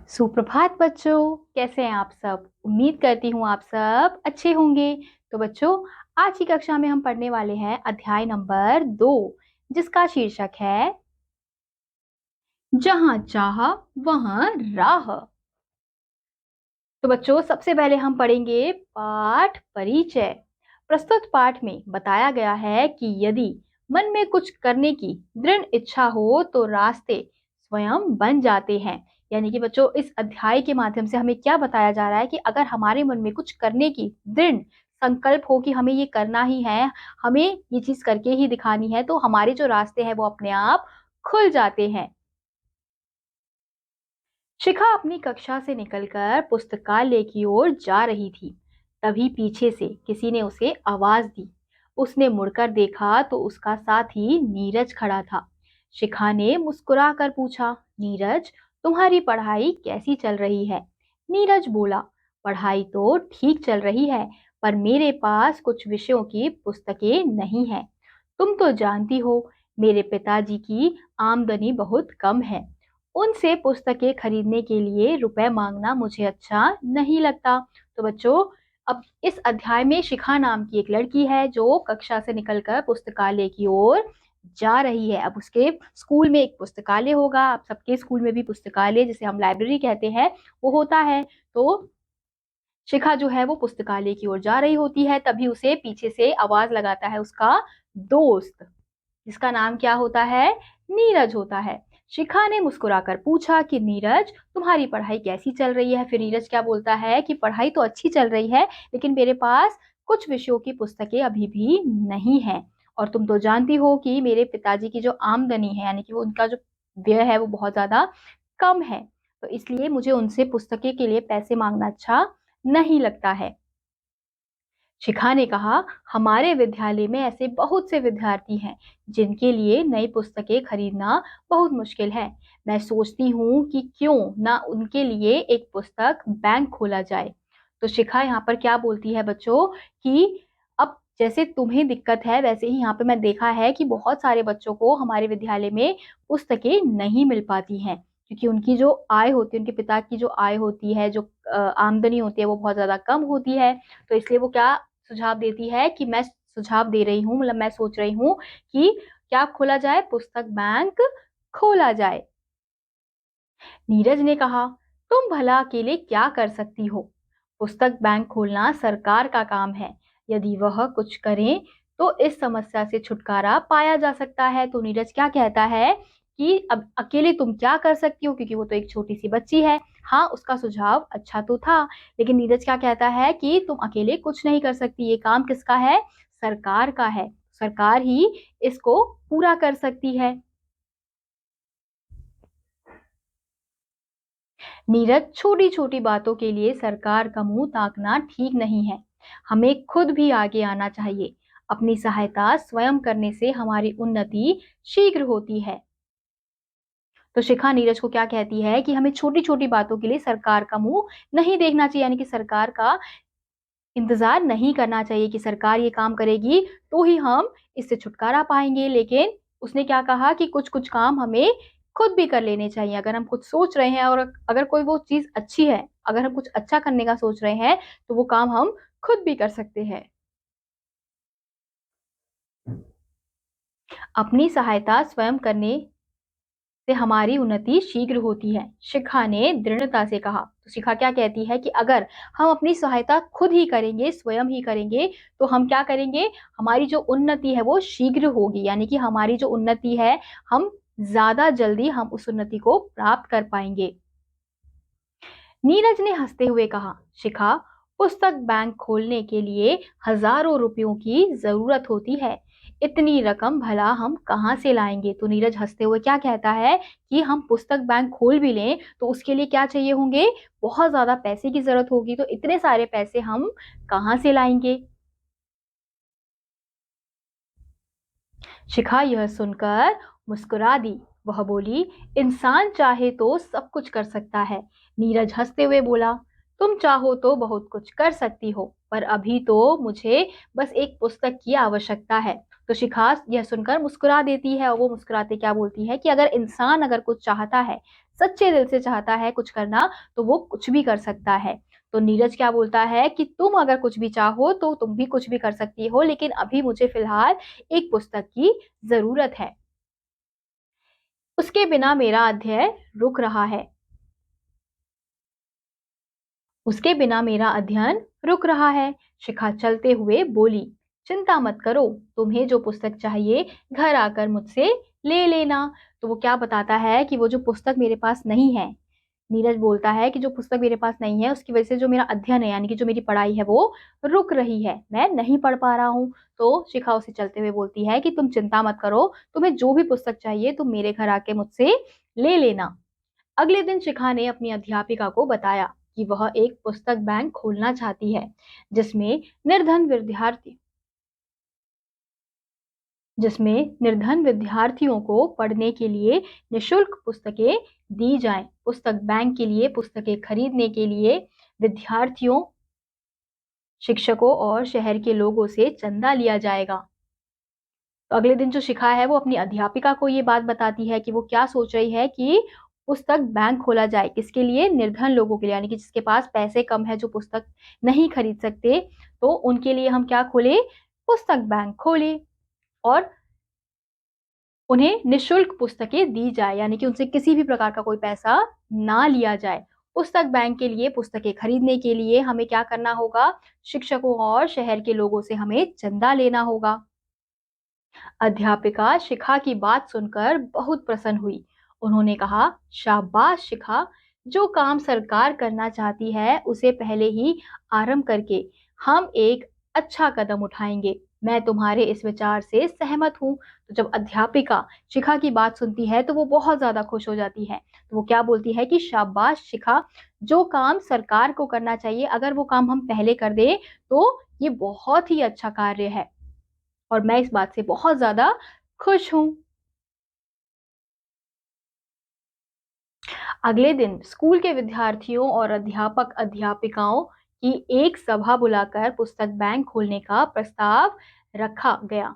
सुप्रभात बच्चों, कैसे हैं आप सब? उम्मीद करती हूँ आप सब अच्छे होंगे। तो बच्चों, आज की कक्षा में हम पढ़ने वाले हैं अध्याय नंबर 2, जिसका शीर्षक है जहाँ चाह वहाँ राह। तो बच्चों, सबसे पहले हम पढ़ेंगे पाठ परिचय। प्रस्तुत पाठ में बताया गया है कि यदि मन में कुछ करने की दृढ़ इच्छा हो तो रास्ते स्वयं बन जाते हैं। यानी कि बच्चों, इस अध्याय के माध्यम से हमें क्या बताया जा रहा है कि अगर हमारे मन में कुछ करने की दृढ़ संकल्प हो कि हमें ये करना ही है, हमें ये चीज करके ही दिखानी है, तो हमारे जो रास्ते हैं वो अपने आप खुल जाते हैं। शिखा अपनी कक्षा से निकलकर पुस्तकालय की ओर जा रही थी। तभी पीछे से किसी ने उसे आवाज दी। उसने मुड़कर देखा तो उसका साथी नीरज खड़ा था। शिखा ने मुस्कुराकर पूछा, नीरज, तुम्हारी पढ़ाई कैसी चल रही है? नीरज बोला, पढ़ाई तो ठीक चल रही है, पर मेरे पास कुछ विषयों की पुस्तकें नहीं हैं। तुम तो जानती हो, मेरे पिताजी की आमदनी बहुत कम है। उनसे पुस्तकें खरीदने के लिए रुपए मांगना मुझे अच्छा नहीं लगता। तो बच्चों, अब इस अध्याय में शिखा नाम की एक लड़की है जो कक्षा से निकलकर पुस्तकालय की ओर जा रही है। अब उसके स्कूल में एक पुस्तकालय होगा, आप सबके स्कूल में भी पुस्तकालय, जिसे हम लाइब्रेरी कहते हैं, वो होता है। तो शिखा जो है वो पुस्तकालय की ओर जा रही होती है, तभी उसे पीछे से आवाज लगाता है उसका दोस्त, जिसका नाम क्या होता है? नीरज होता है। शिखा ने मुस्कुराकर पूछा कि नीरज, तुम्हारी पढ़ाई कैसी चल रही है? फिर नीरज क्या बोलता है कि पढ़ाई तो अच्छी चल रही है, लेकिन मेरे पास कुछ विषयों की पुस्तकें अभी भी नहीं है। और तुम तो जानती हो कि मेरे पिताजी की जो आमदनी है, यानी कि वो उनका जो व्यय है वो बहुत ज्यादा कम है, तो इसलिए मुझे उनसे पुस्तकें के लिए पैसे मांगना अच्छा नहीं लगता है। शिखा ने कहा, हमारे विद्यालय में ऐसे बहुत से विद्यार्थी हैं जिनके लिए नई पुस्तकें खरीदना बहुत मुश्किल है। मैं सोचती हूँ कि क्यों ना उनके लिए एक पुस्तक बैंक खोला जाए। तो शिखा यहाँ पर क्या बोलती है बच्चों कि अब जैसे तुम्हें दिक्कत है, वैसे ही यहाँ पे मैं देखा है कि बहुत सारे बच्चों को हमारे विद्यालय में पुस्तकें नहीं मिल पाती हैं, क्योंकि उनकी जो आय होती है, उनके पिता की जो आय होती है, जो आमदनी होती है, वो बहुत ज्यादा कम होती है। तो इसलिए वो क्या सुझाव देती है कि मैं सुझाव दे रही हूँ, मतलब मैं सोच रही हूँ कि क्या खोला जाए? पुस्तक बैंक खोला जाए। नीरज ने कहा, तुम भला अकेले क्या कर सकती हो? पुस्तक बैंक खोलना सरकार का काम है। यदि वह कुछ करे तो इस समस्या से छुटकारा पाया जा सकता है। तो नीरज क्या कहता है कि अब अकेले तुम क्या कर सकती हो, क्योंकि वो तो एक छोटी सी बच्ची है। हाँ, उसका सुझाव अच्छा तो था, लेकिन नीरज क्या कहता है कि तुम अकेले कुछ नहीं कर सकती, ये काम किसका है? सरकार का है। सरकार ही इसको पूरा कर सकती है। नीरज, छोटी छोटी बातों के लिए सरकार का मुंह ताकना ठीक नहीं है। हमें खुद भी आगे आना चाहिए। अपनी सहायता स्वयं करने से हमारी उन्नति शीघ्र होती है। तो शिखा नीरज को क्या कहती है कि हमें छोटी छोटी बातों के लिए सरकार का मुंह नहीं देखना चाहिए, यानी कि सरकार का इंतजार नहीं करना चाहिए कि सरकार ये काम करेगी तो ही हम इससे छुटकारा पाएंगे। लेकिन उसने क्या कहा कि कुछ कुछ काम हमें खुद भी कर लेने चाहिए। अगर हम कुछ सोच रहे हैं और अगर कोई वो चीज अच्छी है, अगर हम कुछ अच्छा करने का सोच रहे हैं, तो वो काम हम खुद भी कर सकते हैं। अपनी सहायता स्वयं करने से हमारी उन्नति शीघ्र होती है, शिखा ने दृढ़ता से कहा। तो शिखा क्या कहती है कि अगर हम अपनी सहायता खुद ही करेंगे, स्वयं ही करेंगे, तो हम क्या करेंगे? हमारी जो उन्नति है वो शीघ्र होगी, यानी कि हमारी जो उन्नति है, हम ज्यादा जल्दी हम उस उन्नति को प्राप्त कर पाएंगे। नीरज ने हंसते हुए कहा, शिखा, पुस्तक बैंक खोलने के लिए हजारों रुपयों की जरूरत होती है। इतनी रकम भला हम कहाँ से लाएंगे? तो नीरज हंसते हुए क्या कहता है कि हम पुस्तक बैंक खोल भी लें तो उसके लिए क्या चाहिए होंगे? बहुत ज्यादा पैसे की जरूरत होगी। तो इतने सारे पैसे हम कहाँ से लाएंगे? शिखा यह सुनकर मुस्कुरा दी। वह बोली, इंसान चाहे तो सब कुछ कर सकता है। नीरज हंसते हुए बोला, तुम चाहो तो बहुत कुछ कर सकती हो, पर अभी तो मुझे बस एक पुस्तक की आवश्यकता है। तो शिखा यह सुनकर मुस्कुरा देती है और वो मुस्कुराते क्या बोलती है कि अगर इंसान अगर कुछ चाहता है, सच्चे दिल से चाहता है कुछ करना, तो वो कुछ भी कर सकता है। तो नीरज क्या बोलता है कि तुम अगर कुछ भी चाहो तो तुम भी कुछ भी कर सकती हो, लेकिन अभी मुझे फिलहाल एक पुस्तक की जरूरत है। उसके बिना मेरा अध्ययन रुक रहा है। उसके बिना मेरा अध्ययन रुक रहा है। शिखा चलते हुए बोली, चिंता मत करो, तुम्हें जो पुस्तक चाहिए घर आकर मुझसे ले लेना। तो वो क्या बताता है कि वो जो पुस्तक मेरे पास नहीं है, नीरज बोलता है कि जो पुस्तक मेरे पास नहीं है उसकी वजह से जो मेरा अध्ययन है यानी कि जो मेरी पढ़ाई है वो रुक रही है, मैं नहीं पढ़ पा रहा हूँ। तो शिखा उसे चलते हुए बोलती है कि तुम चिंता मत करो, तुम्हें जो भी पुस्तक चाहिए तुम मेरे घर आके मुझसे ले लेना। अगले दिन शिखा ने अपनी अध्यापिका को बताया कि वह एक पुस्तक बैंक खोलना चाहती है, जिसमें निर्धन विद्यार्थी जिसमें निर्धन विद्यार्थियों को पढ़ने के लिए निशुल्क पुस्तकें दी जाएं। पुस्तक बैंक के लिए पुस्तकें खरीदने के लिए विद्यार्थियों, शिक्षकों और शहर के लोगों से चंदा लिया जाएगा। तो अगले दिन जो शिखा है वो अपनी अध्यापिका को ये बात बताती है कि वो क्या सोच रही है कि पुस्तक बैंक खोला जाए। किसके लिए? निर्धन लोगों के लिए, यानी कि जिसके पास पैसे कम है, जो पुस्तक नहीं खरीद सकते, तो उनके लिए हम क्या खोले? पुस्तक बैंक खोले और उन्हें निशुल्क पुस्तकें दी जाए, यानी कि उनसे किसी भी प्रकार का कोई पैसा ना लिया जाए। पुस्तक बैंक के लिए पुस्तकें खरीदने के लिए हमें क्या करना होगा? शिक्षकों और शहर के लोगों से हमें चंदा लेना होगा। अध्यापिका शिखा की बात सुनकर बहुत प्रसन्न हुई। उन्होंने कहा, शाबाश शिखा, जो काम सरकार करना चाहती है उसे पहले ही आरंभ करके हम एक अच्छा कदम उठाएंगे। मैं तुम्हारे इस विचार से सहमत हूँ। तो जब अध्यापिका शिखा की बात सुनती है तो वो बहुत ज्यादा खुश हो जाती है। तो वो क्या बोलती है कि शाबाश शिखा, जो काम सरकार को करना चाहिए अगर वो काम हम पहले कर दे तो ये बहुत ही अच्छा कार्य है और मैं इस बात से बहुत ज़्यादा खुश हूँ। अगले दिन स्कूल के विद्यार्थियों और अध्यापक अध्यापिकाओं की एक सभा बुलाकर पुस्तक बैंक खोलने का प्रस्ताव रखा गया।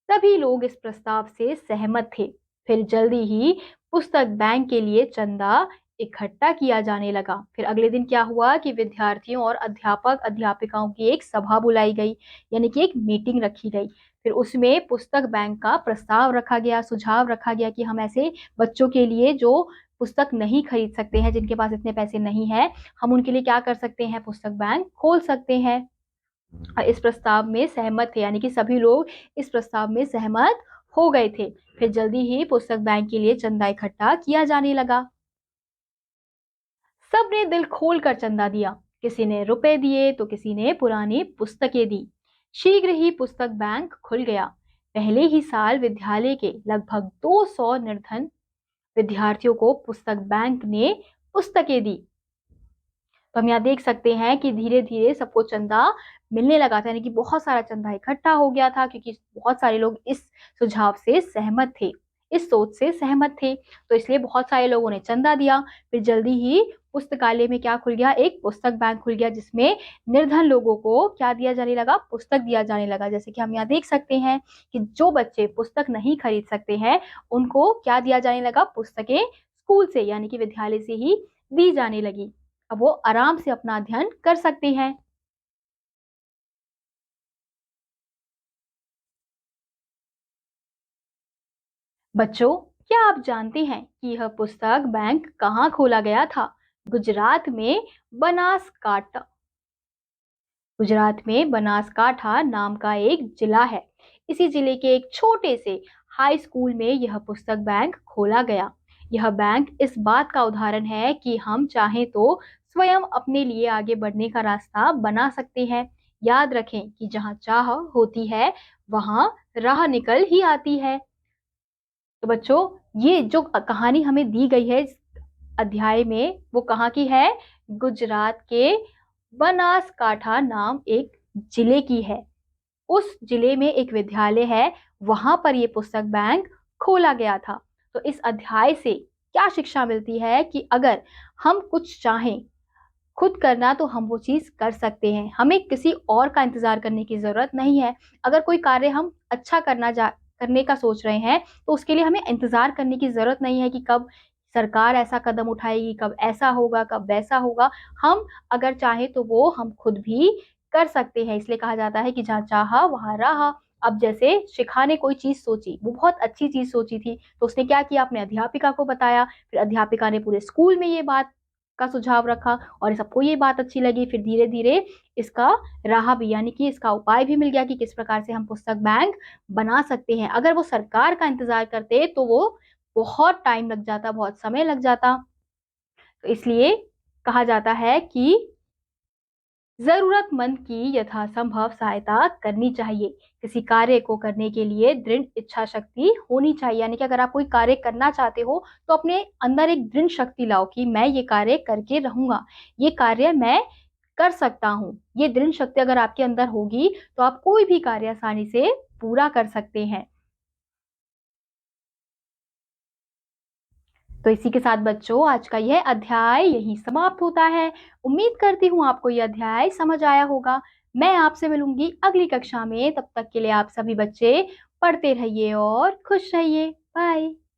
सभी लोग इस प्रस्ताव से सहमत थे। फिर जल्दी ही पुस्तक बैंक के लिए चंदा इकट्ठा किया जाने लगा। फिर अगले दिन क्या हुआ कि विद्यार्थियों और अध्यापक अध्यापिकाओं की एक सभा बुलाई गई, यानी कि एक मीटिंग रखी गई। फिर उसमें पुस्तक बैंक का प्रस्ताव रखा गया, सुझाव रखा गया कि हम ऐसे बच्चों के लिए जो पुस्तक नहीं खरीद सकते हैं, जिनके पास इतने पैसे नहीं है, हम उनके लिए क्या कर सकते हैं? पुस्तक बैंक खोल सकते हैं। इस प्रस्ताव में सहमत थे, यानी कि सभी लोग इस प्रस्ताव में सहमत हो गए थे। फिर जल्दी ही पुस्तक बैंक के लिए चंदा इकट्ठा किया जाने लगा। सबने दिल खोलकर चंदा दिया। किसी ने रुपए दिए तो किसी ने पुरानी पुस्तकें दी। शीघ्र ही पुस्तक बैंक खुल गया। पहले ही साल विद्यालय के लगभग 200 निर्धन विद्यार्थियों को पुस्तक बैंक ने पुस्तकें दी। तो हम यहाँ देख सकते हैं कि धीरे धीरे सबको चंदा मिलने लगा था, यानी कि बहुत सारा चंदा इकट्ठा हो गया था, क्योंकि बहुत सारे लोग इस सुझाव से सहमत थे, इस सोच से सहमत थे। तो इसलिए बहुत सारे लोगों ने चंदा दिया। फिर जल्दी ही पुस्तकालय में क्या खुल गया? एक पुस्तक बैंक खुल गया, जिसमें निर्धन लोगों को क्या दिया जाने लगा? पुस्तक दिया जाने लगा। जैसे कि हम यहाँ देख सकते हैं कि जो बच्चे पुस्तक नहीं खरीद सकते हैं उनको क्या दिया जाने लगा? पुस्तकें स्कूल से, यानी कि विद्यालय से ही दी जाने लगी। अब वो आराम से अपना अध्ययन कर सकते हैं। बच्चों, क्या आप जानते हैं कि यह पुस्तक बैंक कहाँ खोला गया था? गुजरात में बनासकांठा गुजरात में बनासकांठा नाम का एक जिला है। इसी जिले के एक छोटे से हाई स्कूल में यह पुस्तक बैंक खोला गया। यह बैंक इस बात का उदाहरण है कि हम चाहें तो स्वयं अपने लिए आगे बढ़ने का रास्ता बना सकते हैं। याद रखें कि जहाँ चाह होती है वहां राह निकल ही आती है। तो बच्चों, ये जो कहानी हमें दी गई है इस अध्याय में, वो कहाँ की है? गुजरात के बनासकांठा नाम एक जिले की है। उस जिले में एक विद्यालय है, वहां पर ये पुस्तक बैंक खोला गया था। तो इस अध्याय से क्या शिक्षा मिलती है कि अगर हम कुछ चाहें, खुद करना तो हम वो चीज़ कर सकते हैं, हमें किसी और का इंतज़ार करने की ज़रूरत नहीं है। अगर कोई कार्य हम अच्छा करने का सोच रहे हैं, तो उसके लिए हमें इंतज़ार करने की ज़रूरत नहीं है कि कब सरकार ऐसा कदम उठाएगी, कब ऐसा होगा, कब वैसा होगा। हम अगर चाहें तो वो हम खुद भी कर सकते हैं, इसलिए कहा जाता है कि जहाँ चाहा वहाँ राहा। अब जैसे शिखा ने कोई चीज़ सोची, वो बहुत अच्छी चीज़ सोची थी, तो उसने क्या किया, अपने अध्यापिका को बताया, फिर अध्यापिका ने पूरे स्कूल में ये बात का सुझाव रखा और सबको ये बात अच्छी लगी। फिर धीरे-धीरे इसका राह भी, यानी कि इसका उपाय भी मिल गया कि किस प्रकार से हम पुस्तक बैंक बना सकते हैं। अगर वो सरकार का इंतज़ार करते तो वो बहुत टाइम लग जाता, बहुत समय लग जाता। तो इसलिए कहा जाता है कि ज़रूरतमंद की यथासंभव सहायता करनी चाहिए। किसी कार्य को करने के लिए दृढ़ इच्छा शक्ति होनी चाहिए, यानी कि अगर आप कोई कार्य करना चाहते हो, तो अपने अंदर एक दृढ़ शक्ति लाओ कि मैं ये कार्य करके रहूँगा, ये कार्य मैं कर सकता हूँ। ये दृढ़ शक्ति अगर आपके अंदर होगी, तो आप कोई भी कार्य आसानी से पूरा कर सकते हैं। तो इसी के साथ बच्चों, आज का यह अध्याय यहीं समाप्त होता है। उम्मीद करती हूँ आपको यह अध्याय समझ आया होगा। मैं आपसे मिलूंगी अगली कक्षा में, तब तक के लिए आप सभी बच्चे पढ़ते रहिए और खुश रहिए। बाय।